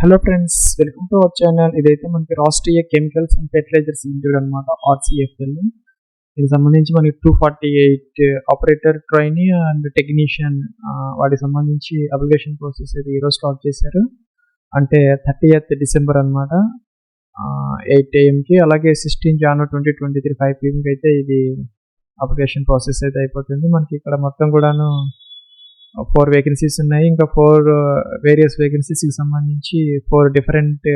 Hello friends, welcome to our channel. ఇదైతే మనకి Rashtriya chemicals and fertilisers limited అనమాట, RCFL. దీనికి సంబంధించి మనకి 248 ఆపరేటర్ ట్రైనీ అండ్ టెక్నీషియన్ వాటికి సంబంధించి అప్లికేషన్ ప్రాసెస్ అయితే ఈరోజు స్టార్ట్ చేశారు. అంటే 30th డిసెంబర్ అనమాట, 8 AM. అలాగే 16 January 2023 5 PM అయితే ఇది అప్లికేషన్ ప్రాసెస్ అయితే అయిపోతుంది. మనకి ఇక్కడ మొత్తం కూడాను 4 వేకెన్సీస్ ఉన్నాయి. ఇంకా 4 వేరియస్ వేకెన్సీస్కి సంబంధించి 4 డిఫరెంట్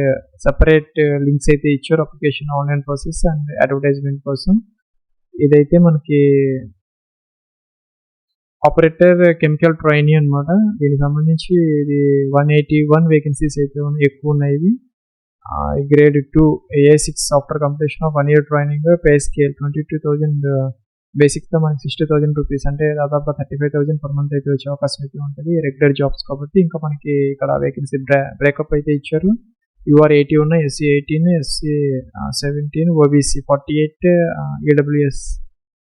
సెపరేట్ లింక్స్ అయితే ఇచ్చారు application online process and advertisement కోసం. ఇదైతే మనకి ఆపరేటర్ కెమికల్ ట్రైనీ అనమాట. దీనికి సంబంధించి ఇది 181 వేకెన్సీస్ అయితే ఎక్కువ ఉన్నాయి. ఇది grade 2 A6 after completion of 1 year training, pay scale 22,000 బేసిక్తో మనకి 60,000 రూపీస్, అంటే దాదాపు 35,000 పర్ మంత్ అయితే వచ్చే అవకాశం అయితే ఉంటుంది, రెగ్యులర్ జాబ్స్ కాబట్టి. ఇంకా మనకి ఇక్కడ వేకెన్సీ బ్రేకప్ అయితే ఇచ్చారు. UR 80 ఉన్నాయి, SC 18, SC 17, OBC 48, EWS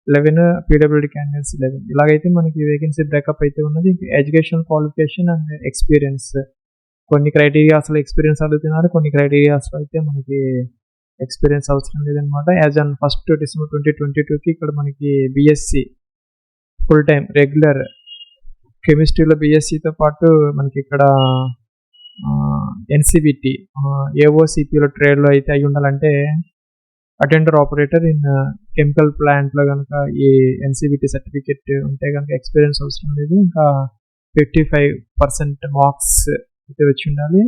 11, PWD candidates 11. ఇలాగైతే మనకి వేకెన్సీ బ్రేకప్ అయితే ఉన్నది. ఇంకా ఎడ్యుకేషన్ క్వాలిఫికేషన్ అండ్ ఎక్స్పీరియన్స్, కొన్ని క్రైటీరియాస్లో ఎక్స్పీరియన్స్ అడుగుతున్నారు, కొన్ని క్రైటీరియాస్లో అయితే మనకి ఎక్స్పీరియన్స్ అవసరం లేదనమాట. యాజ్ ఆన్ 1st December 2022కి ఇక్కడ మనకి BSc ఫుల్ టైం రెగ్యులర్ కెమిస్ట్రీలో BScతో పాటు మనకి ఇక్కడ NCBT AOCPలో ట్రేడ్లో అయితే అయి ఉండాలంటే అటెండర్ ఆపరేటర్ ఇన్ కెమికల్ ప్లాంట్లో కనుక ఈ NCBT సర్టిఫికెట్ ఉంటే కనుక ఎక్స్పీరియన్స్ అవసరం లేదు. ఇంకా 55% మార్క్స్ అయితే వచ్చి ఉండాలి.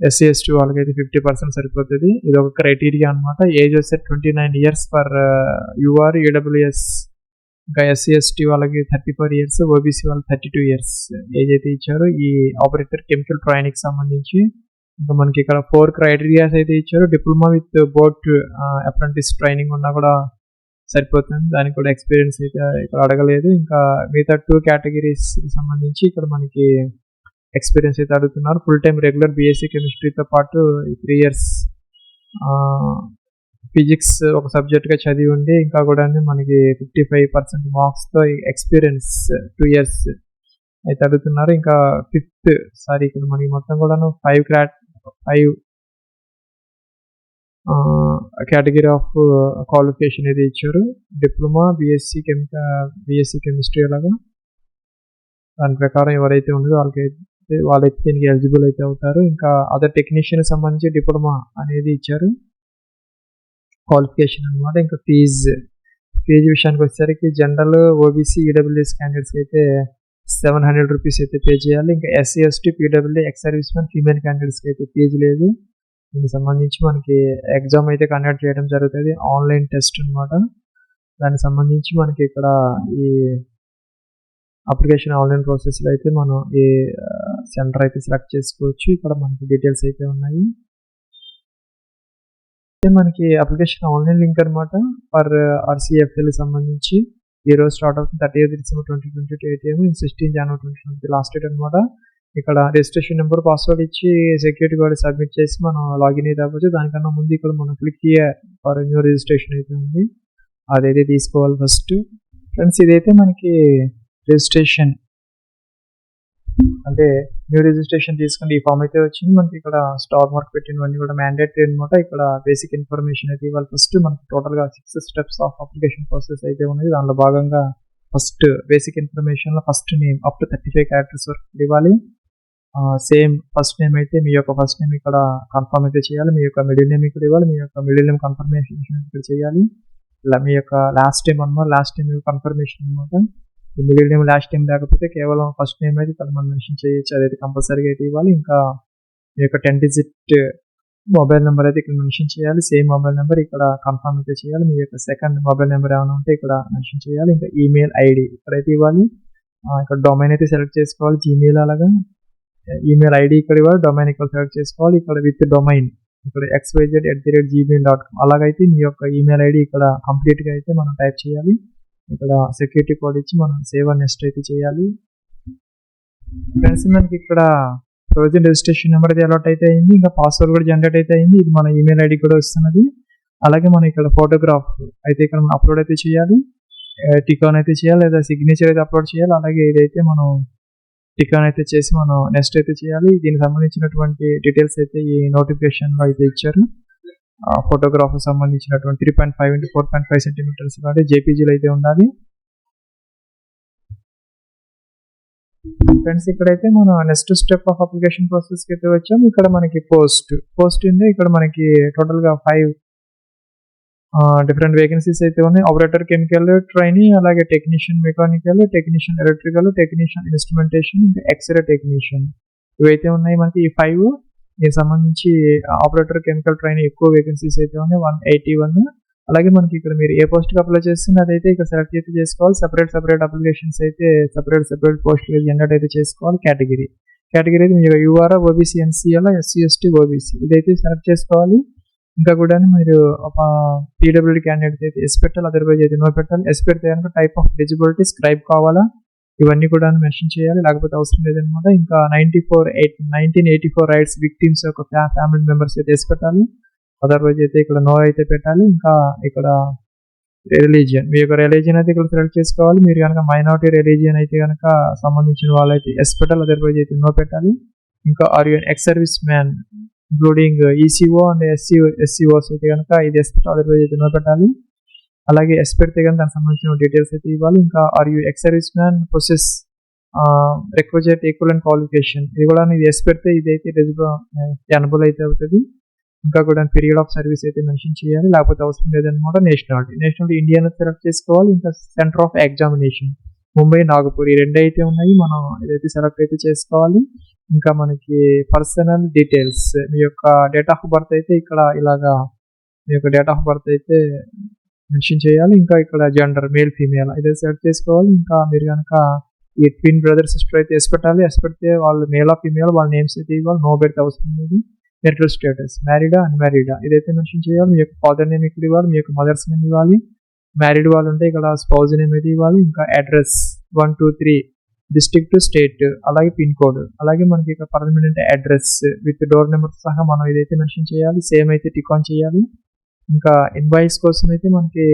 SC ST వాళ్ళకైతే 50% సరిపోతుంది. ఇది ఒక క్రైటీరియా అనమాట. ఏజ్ వచ్చే 29 years ఫర్ UR EWS. ఇంకా SC ST వాళ్ళకి 34 years, OBC వాళ్ళకి 32 years ఏజ్ అయితే ఇచ్చారు ఈ ఆపరేటర్ కెమికల్ ట్రైనింగ్కి సంబంధించి. ఇంకా మనకి ఇక్కడ 4 క్రైటీరియాస్ అయితే ఇచ్చారు. Diploma with boat apprentice training ఉన్నా కూడా సరిపోతుంది, దానికి కూడా ఎక్స్పీరియన్స్ అయితే ఇక్కడ అడగలేదు. ఇంకా మిగతా 2 కేటగిరీస్కి సంబంధించి ఇక్కడ మనకి ఎక్స్పీరియన్స్ అయితే అడుగుతున్నారు. ఫుల్ టైం రెగ్యులర్ BSc కెమిస్ట్రీతో పాటు 3 years ఫిజిక్స్ ఒక సబ్జెక్ట్గా చదివి ఉండి, ఇంకా కూడా మనకి 55% మార్క్స్తో ఎక్స్పీరియన్స్ 2 years అయితే అడుగుతున్నారు. ఇంకా 5th ఇక్కడ మనకి మొత్తం కూడా 5 కేటగిరీ ఆఫ్ క్వాలిఫికేషన్ అయితే ఇచ్చారు. డిప్లొమా, BSc కెమిస్ట్రీ అలాగా దాని ప్రకారం ఎవరైతే ఉండదో వాళ్ళైతే దీనికి ఎలిజిబుల్ అయితే అవుతారు. ఇంకా అదర్ టెక్నీషియన్ సంబంధించి డిప్లొమా అనేది ఇచ్చారు క్వాలిఫికేషన్ అనమాట. ఇంకా ఫీజు విషయానికి వచ్చేసరికి జనరల్, OBC, EWS క్యాండిడేట్స్ అయితే 700 రూపీస్ అయితే పే చేయాలి. ఇంకా SC ST PWD ex service man female క్యాండిడేట్స్కి అయితే ఫీజు లేదు. దీనికి సంబంధించి మనకి ఎగ్జామ్ అయితే కండక్ట్ చేయడం జరుగుతుంది, ఆన్లైన్ టెస్ట్ అనమాట. దానికి సంబంధించి మనకి ఇక్కడ ఈ అప్లికేషన్ ఆన్లైన్ ప్రాసెస్లో అయితే మనం ఈ సెంటర్ అయితే సెలెక్ట్ చేసుకోవచ్చు. ఇక్కడ మనకి డీటెయిల్స్ అయితే ఉన్నాయి. అయితే మనకి అప్లికేషన్ ఆన్లైన్ లింక్ అనమాట ఫర్ RCFL సంబంధించి ఈరోజు స్టార్ట్ అవుతుంది 30th December 2022 8 AM, 16 January 2023 last date అనమాట. ఇక్కడ రిజిస్ట్రేషన్ నెంబర్, పాస్వర్డ్ ఇచ్చి సెక్యూరిటీ కార్డు సబ్మిట్ చేసి మనం లాగిన్ అయితే అవ్వచ్చు. దానికన్నా ముందు ఇక్కడ మనం క్లిక్ ఫర్ న్యూ రిజిస్ట్రేషన్ అయితే ఉంది, అదైతే తీసుకోవాలి ఫస్ట్. ఫ్రెండ్స్, ఇదైతే మనకి రిజిస్ట్రేషన్ అంటే న్యూ రిజిస్ట్రేషన్ తీసుకుంటే ఈ ఫామ్ అయితే వచ్చింది. మనకి ఇక్కడ స్టార్ మార్క్ పెట్టినవన్నీ కూడా మ్యాండేటరీ అనమాట. ఇక్కడ బేసిక్ ఇన్ఫర్మేషన్ అయితే ఇవ్వాలి ఫస్ట్. మనకి టోటల్గా 6 steps ఆఫ్ అప్లికేషన్ ప్రాసెస్ అయితే ఉన్నది. దానిలో భాగంగా ఫస్ట్ బేసిక్ ఇన్ఫర్మేషన్లో first name up to 35 characters వరకు ఇవ్వాలి. సేమ్ ఫస్ట్ నేమ్ అయితే మీ యొక్క ఫస్ట్ నేమ్ ఇక్కడ కన్ఫర్మ్ అయితే చేయాలి. మీ యొక్క మిడిల్ నేమ్ ఇక్కడ ఇవ్వాలి. మీ యొక్క మిడిల్ నేమ్ కన్ఫర్మేషన్ ఇక్కడ చేయాలి. ఇలా మీ యొక్క లాస్ట్ నేమ్ అనమాట, లాస్ట్ నేమ్ కన్ఫర్మేషన్ అనమాట. మిడిల్ నేమ్ లాస్ట్ నేమ్ లేకపోతే కేవలం ఫస్ట్ నేమ్ అయితే ఇక్కడ మనం మెన్షన్ చేయొచ్చు, అదైతే కంపల్సరీగా అయితే ఇవ్వాలి. ఇంకా మీ యొక్క 10-digit మొబైల్ నెంబర్ అయితే ఇక్కడ మెన్షన్ చేయాలి. సేమ్ మొబైల్ నెంబర్ ఇక్కడ కన్ఫర్మ్ అయితే చేయాలి. మీ యొక్క సెకండ్ మొబైల్ నెంబర్ ఏమైనా ఉంటే ఇక్కడ మెన్షన్ చేయాలి. ఇంకా ఈమెయిల్ ID ఇక్కడైతే ఇవ్వాలి. ఇక్కడ డొమైన్ అయితే సెలెక్ట్ చేసుకోవాలి, Gmail అలాగా. ఈమెయిల్ ID ఇక్కడ ఇవ్వాలి, డొమైన్ ఇక్కడ సెలెక్ట్ చేసుకోవాలి. ఇక్కడ విత్ డొమైన్ ఇక్కడ xyz@gmail.com అలాగైతే మీ యొక్క ఈమెయిల్ ID ఇక్కడ కంప్లీట్గా అయితే మనం టైప్ చేయాలి. ఇక్కడ సెక్యూరిటీ కోడ్ ఇచ్చి మనం సేవ్ అండ్ నెక్స్ట్ అయితే చేయాలి. ఫ్రెండ్స్, మనకి ఇక్కడ ప్రొవిజన్ రిజిస్ట్రేషన్ నెంబర్ అయితే అలాట్ అయితే అయింది. ఇంకా పాస్వర్డ్ కూడా జనరేట్ అయితే అయింది. ఇది మన ఈమెయిల్ ID కూడా వస్తున్నది. అలాగే మనం ఇక్కడ ఫోటోగ్రాఫ్ అయితే ఇక్కడ మనం అప్లోడ్ అయితే చేయాలి, టిక్ ఆన్ అయితే చేయాలి, లేదా సిగ్నేచర్ అయితే అప్లోడ్ చేయాలి. అలాగే ఇదైతే మనం టిక్ ఆన్ అయితే చేసి మనం నెక్స్ట్ అయితే చేయాలి. దీనికి సంబంధించినటువంటి డీటెయిల్స్ అయితే ఈ నోటిఫికేషన్లో అయితే ఇచ్చారు. ఫోటోగ్రాఫ్ సంబంధించినటువంటి 3.5 into 4.5 సెంటీమీటర్స్ కాబట్టి జేపీజీలో అయితే ఉండాలి. ఫ్రెండ్స్ ఇక్కడైతే మనం నెక్స్ట్ స్టెప్ ఆఫ్ అప్లికేషన్ ప్రాసెస్కి అయితే వచ్చాం. ఇక్కడ మనకి పోస్ట్ ఉంది. ఇక్కడ మనకి టోటల్గా 5 డిఫరెంట్ వేకెన్సీస్ అయితే ఉన్నాయి. ఆపరేటర్ కెమికల్ ట్రైనీ, అలాగే technician mechanical, technician electrical, technician instrumentation, ఇంకా ఎక్స్రే టెక్నీషియన్ ఇవైతే ఉన్నాయి మనకి. ఈ 5 దీనికి సంబంధించి ఆపరేటర్ కెమికల్ ట్రైనీ ఎక్కువ వేకెన్సీస్ అయితే ఉన్నాయి, 181. అలాగే మనకి ఇక్కడ మీరు ఏ పోస్ట్కి అప్లై చేస్తున్న అదైతే ఇక్కడ సెలెక్ట్ అయితే చేసుకోవాలి. సెపరేట్ అప్లికేషన్స్ అయితే సెపరేట్ పోస్ట్ జనరేట్ అయితే చేసుకోవాలి. కేటగిరీ అయితే మీరు UR, OBC, NCL, SC, ST, OBC ఇదైతే సెలెక్ట్ చేసుకోవాలి. ఇంకా కూడా మీరు ఒక పీడబ్ల్యూడీ క్యాండిడేట్ అయితే ఎస్ పెట్టాలి, అదర్వైజ్ అయితే నో పెట్టాలి. ఎస్ పెడితే కనుక టైప్ ఆఫ్ ఎలిజిబిలిటీ స్క్రైబ్ కావాలా ఇవన్నీ కూడా మెన్షన్ చేయాలి, లేకపోతే అవసరం లేదనమాట. ఇంకా 1984 రైట్స్ విక్టిమ్స్ యొక్క ఫ్యామిలీ మెంబర్స్ అయితే ఎస్ పెట్టాలి, అదర్వైజ్ అయితే ఇక్కడ నో అయితే పెట్టాలి. ఇంకా ఇక్కడ రిలీజియన్ మీ యొక్క రిలీజియన్ అయితే ఇక్కడ సెలెక్ట్ చేసుకోవాలి. మీరు కనుక మైనారిటీ రిలీజియన్ అయితే కనుక సంబంధించిన వాళ్ళైతే ఎస్ పెట్టాలి, అదర్వైజ్ అయితే నో పెట్టాలి. ఇంకా are you ex service man including ECO and ఎస్సీఓస్ అయితే కనుక ఇది ఎస్ పెట్టాలి, అదర్వైజ్ అయితే నో పెట్టాలి. అలాగే ఎస్ పెడితే కనుక దానికి సంబంధించిన డీటెయిల్స్ అయితే ఇవ్వాలి. ఇంకా are you ex service man process required equivalent qualification ఇది కూడా ఇది ఎస్ పెడితే ఇదైతే ఎనబుల్ అయితే అవుతుంది. ఇంకా కూడా పీరియడ్ ఆఫ్ సర్వీస్ అయితే మెన్షన్ చేయాలి, లేకపోతే అవసరం లేదనమాట. నేషనాలిటీ ఇండియన్ సెలెక్ట్ చేసుకోవాలి. ఇంకా centre of examination Mumbai, Nagpur ఈ 2 అయితే ఉన్నాయి, మనం ఇదైతే సెలెక్ట్ అయితే చేసుకోవాలి. ఇంకా మనకి పర్సనల్ డీటెయిల్స్ మీ యొక్క డేట్ ఆఫ్ బర్త్ అయితే ఇక్కడ ఇలాగా మీ యొక్క డేట్ ఆఫ్ బర్త్ అయితే మెన్షన్ చేయాలి. ఇంకా ఇక్కడ జెండర్ మేల్ ఫీమేల్ ఇదే సెలెక్ట్ చేసుకోవాలి. ఇంకా మీరు కనుక ఈ ట్విన్ బ్రదర్ సిస్టర్ అయితే ఎస్ పెట్టాలి, ఎస్ పెడితే వాళ్ళు మేల్ ఆఫ్ ఫీమేల్ వాళ్ళ నేమ్స్ అయితే ఇవ్వాలి, నో పెడితే అవసరం లేదు. మెరిటల్ స్టేటస్ మ్యారీడా అన్మ్యారీడా ఇదైతే మెన్షన్ చేయాలి. మీ యొక్క ఫాదర్ నేమ్ ఇక్కడ ఇవ్వాలి, మీ యొక్క మదర్స్ నేమ్ ఇవ్వాలి. మ్యారీడ్ వాళ్ళు ఉంటే ఇక్కడ స్పౌజ్ నేమ్ అయితే ఇవ్వాలి. ఇంకా అడ్రస్ 1, 2, 3 డిస్ట్రిక్ట్, స్టేట్, అలాగే పిన్ కోడ్, అలాగే మనకి ఇక్కడ permanent address with door number సహా మనం ఇదైతే మెన్షన్ చేయాలి. సేమ్ అయితే టిక్ ఆన్ చేయాలి. ఇంకా ఇన్వాయిస్ కోసం అయితే మనకి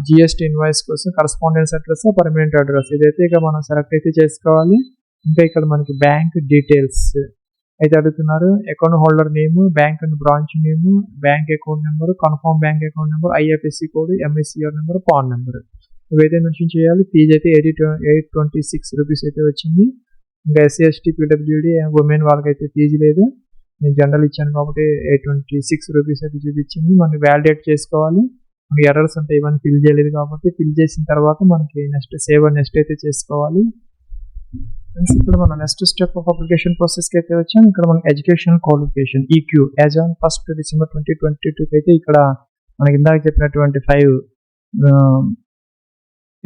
జిఎస్టీ ఇన్వాయిస్ కోసం కరస్పాండెన్స్ అడ్రస్, పర్మనెంట్ అడ్రస్ ఇదైతే ఇక మనం సెలెక్ట్ అయితే చేసుకోవాలి. ఇంకా ఇక్కడ మనకి బ్యాంక్ డీటెయిల్స్ అయితే అడుగుతున్నారు. Account holder name, bank and branch name, bank account number, confirm bank account number, IFSC code, MICR number, pan number ఇవైతే మెన్షన్ చేయాలి. ఫీజ్ అయితే 826 రూపీస్ అయితే వచ్చింది. ఇంకా ఎస్సీ, ఎస్టీ, పీడబ్ల్యూడీ, ఉమెన్ వాళ్ళకైతే ఫీజు లేదు. నేను జనరల్ ఇచ్చాను కాబట్టి 826 రూపీస్ అయితే చూపించింది. మనకి వ్యాలిడేట్ చేసుకోవాలి. మనకి ఎర్రర్స్ ఉంటాయి, ఇవన్నీ ఫిల్ చేయలేదు కాబట్టి ఫిల్ చేసిన తర్వాత మనకి నెక్స్ట్ సేవ్ అండ్ నెక్స్ట్ అయితే చేసుకోవాలి. ఇప్పుడు మనం నెక్స్ట్ స్టెప్ ఆఫ్ అప్లికేషన్ ప్రాసెస్కి అయితే వచ్చాం. ఇక్కడ మనకి educational qualification EQ as on 1st December 2022 అయితే ఇక్కడ మనకి ఇందాక చెప్పినటువంటి 5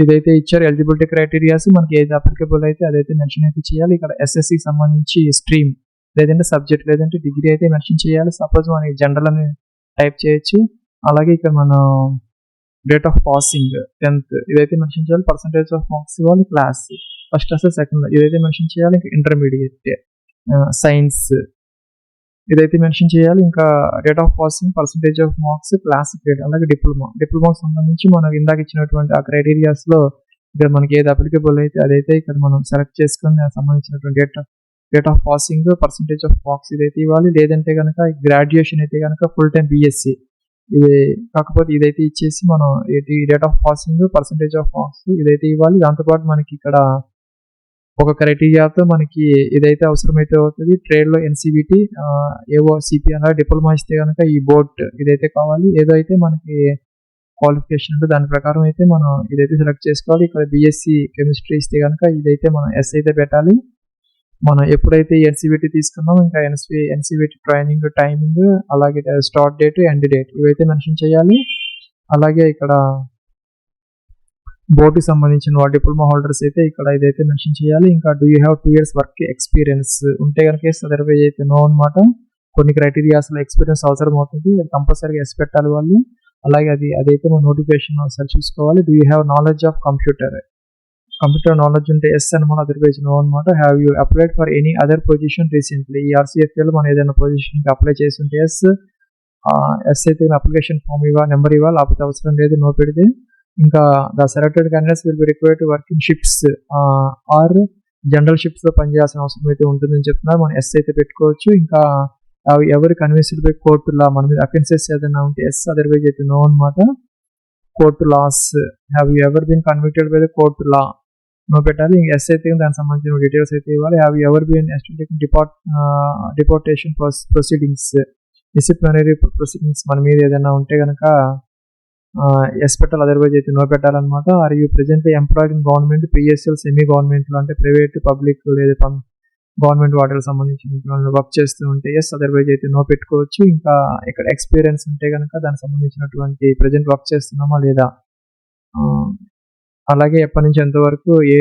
ఇదైతే ఇచ్చారు. ఎలిజిబిలిటీ క్రైటీరియాస్ మనకి ఏది అప్లికబుల్ అయితే అదైతే మెన్షన్ అయితే చేయాలి. ఇక్కడ ఎస్ఎస్సికి సంబంధించి స్ట్రీమ్ లేదంటే సబ్జెక్ట్ లేదంటే డిగ్రీ అయితే మెన్షన్ చేయాలి. సపోజ్ మనకి జనరల్ అని టైప్ చేయొచ్చు. అలాగే ఇక్కడ మనం డేట్ ఆఫ్ పాసింగ్ 10th ఇదైతే మెన్షన్ చేయాలి. పర్సంటేజ్ ఆఫ్ మార్క్స్ ఇవ్వాలి. క్లాస్ ఫస్ట్ క్లాస్, సెకండ్ ఇదైతే మెన్షన్ చేయాలి. ఇంకా ఇంటర్మీడియట్ సైన్స్ ఇదైతే మెన్షన్ చేయాలి. ఇంకా date of passing, percentage of marks, class grade, అలాగే డిప్లొమాకి సంబంధించి మనం ఇందాక ఇచ్చినటువంటి ఆ క్రైటీరియాస్లో ఇక్కడ మనకి ఏది అప్లికబుల్ అయితే అదైతే ఇక్కడ మనం సెలెక్ట్ చేసుకుని దానికి సంబంధించినటువంటి date of passing, percentage of marks ఇదైతే ఇవ్వాలి. లేదంటే కనుక గ్రాడ్యుయేషన్ అయితే కనుక ఫుల్ టైం బీఎస్సీ ఇది కాకపోతే ఇదైతే ఇచ్చేసి మనం date of passing, percentage of marks ఇదైతే ఇవ్వాలి. దాంతోపాటు మనకి ఇక్కడ ఒక క్రైటీరియాతో మనకి ఇదైతే అవసరమైతే అవుతుంది. ట్రేడ్లో ఎన్సీబీటీ, ఏవో సిపి అలా డిప్లొమా ఇస్తే కనుక ఈ బోర్డ్ ఇదైతే కావాలి. ఏదైతే మనకి క్వాలిఫికేషన్ ఉంటే దాని ప్రకారం అయితే మనం ఇదైతే సెలెక్ట్ చేసుకోవాలి. ఇక్కడ బీఎస్సీ కెమిస్ట్రీ ఇస్తే కనుక ఇదైతే మనం ఎస్ అయితే పెట్టాలి. మనం ఎప్పుడైతే ఎన్సీబీటీ తీసుకున్నామో ఇంకా ఎన్సీబీటీ ట్రైనింగ్ టైమింగ్, అలాగే స్టార్ట్ డేట్, ఎండ్ డేట్ ఇవైతే మెన్షన్ చేయాలి. అలాగే ఇక్కడ బోర్డుకి సంబంధించిన డిప్లొమా హోల్డర్స్ అయితే ఇక్కడ ఇదైతే మెన్షన్ చేయాలి. ఇంకా do you have 2 years work experience ఉంటే కనుక అదర్వైజ్ అయితే నో అనమాట. కొన్ని క్రైటీరియాస్లో ఎక్స్పీరియన్స్ అవసరం అవుతుంది, కంపల్సరీగా ఎస్ పెట్టాలి వాళ్ళు. అలాగే అదైతే మన నోటిఫికేషన్ సెర్చ్ చూసుకోవాలి. Do you have knowledge of computer knowledge ఉంటే ఎస్ అనమాట, అదర్వైజ్ నో అనమాట. Have you applied for any other position recently ఈ RCFL మనం ఏదైనా పొజిషన్కి అప్లై చేసి ఉంటే ఎస్ అయితే అప్లికేషన్ ఫామ్ ఇవ్వాలి, నెంబర్ ఇవ్వాలి, లేకపోతే అవసరం లేదు నో పెడితే. ఇంకా the selected candidates will be required to work in shifts or general shifts లో పనిచేయాల్సిన అవసరం అయితే ఉంటుందని చెప్తున్నారు. మనం ఎస్ అయితే పెట్టుకోవచ్చు. ఇంకా ఎవరు కన్విన్స్డ్ బై కోర్టు లా, మన మీద అఫెన్సెస్ ఏదైనా ఉంటే ఎస్, అదర్వైజ్ అయితే నో అనమాట. Court laws, have you ever been convicted by the court law, no పెట్టాలి. ఎస్ అయితే దానికి సంబంధించిన డీటెయిల్స్ అయితే ఇవ్వాలి. Have you ever been deportation proceedings, disciplinary proceedings మన మీద ఏదైనా ఉంటే కనుక ఎస్ పెట్టాలి, అదర్వైజ్ అయితే నో పెట్టాలన్నమాట. Are you presently employed in government, PSL, semi government అంటే ప్రైవేట్, పబ్లిక్ లేదా గవర్నమెంట్ వాటికి సంబంధించిన వర్క్ చేస్తూ ఉంటే ఎస్, అదర్వైజ్ అయితే నో పెట్టుకోవచ్చు. ఇంకా ఇక్కడ ఎక్స్పీరియన్స్ ఉంటే కనుక దానికి సంబంధించినటువంటి ప్రజెంట్ వర్క్ చేస్తున్నామా లేదా, అలాగే ఎప్పటి నుంచి ఎంతవరకు ఏ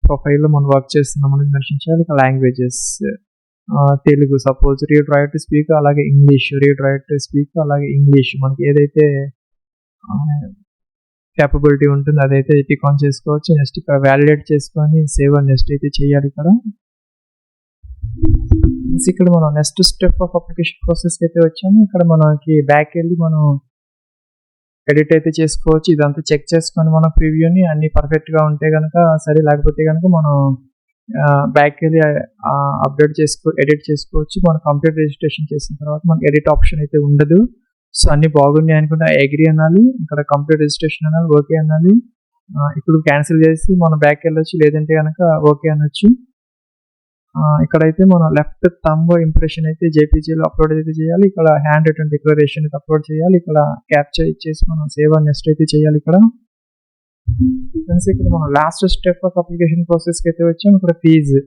ప్రొఫైల్లో మనం వర్క్ చేస్తున్నాం అనేది దర్శించాలి. ఇక languages Telugu suppose, read write to speak, అలాగే English, read write to speak, అలాగే ఇంగ్లీష్ మనకి ఏదైతే క్యాపబిలిటీ ఉంటుంది అదైతే టిక్ ఆన్ చేసుకోవచ్చు. నెక్స్ట్ ఇక్కడ వ్యాలిడేట్ చేసుకొని సేవ్ అని నెక్స్ట్ అయితే చేయాలి. ఇక్కడ మనం next step of application process అయితే వచ్చాము. ఇక్కడ మనకి బ్యాక్ వెళ్ళి మనం ఎడిట్ అయితే చేసుకోవచ్చు. ఇదంతా చెక్ చేసుకొని మన ప్రివ్యూని అన్ని పర్ఫెక్ట్ గా ఉంటే కనుక సరే, లేకపోతే కనుక మనం బ్యాక్ వెళ్ళి అప్డేట్ ఎడిట్ చేసుకోవచ్చు. మనం కంప్లీట్ రిజిస్ట్రేషన్ చేసిన తర్వాత మనకి ఎడిట్ ఆప్షన్ అయితే ఉండదు. సో అన్ని బాగున్నాయి అనుకుంటే అగ్రీ అనాలి, ఇక్కడ కంప్లీట్ రిజిస్ట్రేషన్ అనాలి, ఓకే అనాలి. ఇప్పుడు క్యాన్సిల్ చేసి మనం బ్యాక్ వెళ్ళొచ్చు, లేదంటే కనుక ఓకే అనొచ్చు. ఇక్కడైతే మనం లెఫ్ట్ థంబ్ ఇంప్రెషన్ అయితే జేపీజీలో అప్లోడ్ అయితే చేయాలి. ఇక్కడ హ్యాండ్ రిటర్న్ డిక్లరేషన్ అయితే అప్లోడ్ చేయాలి. ఇక్కడ క్యాప్చర్ ఇచ్చేసి మనం సేవ్ అని నెక్స్ట్ అయితే చేయాలి. ఇక్కడ మనం లాస్ట్ స్టెప్ ఆఫ్ అప్లికేషన్ ప్రాసెస్కి అయితే వచ్చాం. ఇక్కడ ఫీజు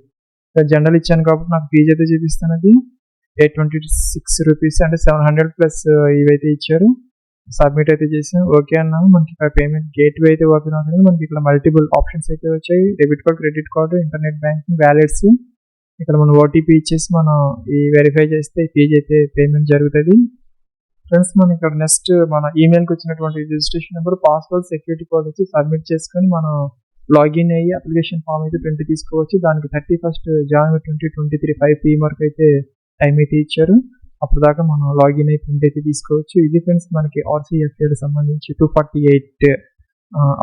జనరల్ ఇచ్చాను కాబట్టి నాకు ఫీజు అయితే చూపిస్తున్నది 826 రూపీస్, అంటే 700 ప్లస్ ఇవైతే ఇచ్చారు. సబ్మిట్ అయితే చేసాం, ఓకే అన్నాము. మనకి ఇక్కడ పేమెంట్ గేట్వే అయితే ఓపెన్ అవుతుంది. మనకి ఇక్కడ మల్టిపుల్ ఆప్షన్స్ అయితే వచ్చాయి, debit card, credit card, internet banking, wallets. ఇక్కడ మనం ఓటీపీ ఇచ్చేసి మనం ఈ వెరిఫై చేస్తే ఫీజు అయితే పేమెంట్ జరుగుతుంది. ఫ్రెండ్స్ మనం ఇక్కడ నెక్స్ట్ మన ఈమెయిల్కి వచ్చినటువంటి registration number, password, security code వచ్చి సబ్మిట్ చేసుకొని మనం లాగిన్ అయ్యి అప్లికేషన్ ఫామ్ అయితే 20 తీసుకోవచ్చు. దానికి 31st January 2023 5 PM వరకు అయితే టైం అయితే ఇచ్చారు. అప్పుడు దాకా మనం లాగిన్ అయి ప్రింట్ అయితే తీసుకోవచ్చు. ఇది ఫ్రెండ్స్ మనకి RCFL సంబంధించి 248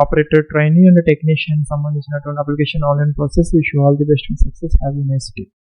ఆపరేటర్ ట్రైనింగ్ అండ్ టెక్నీషియన్ సంబంధించినటువంటి application online process. Wish you all the best and success. Have a nice day.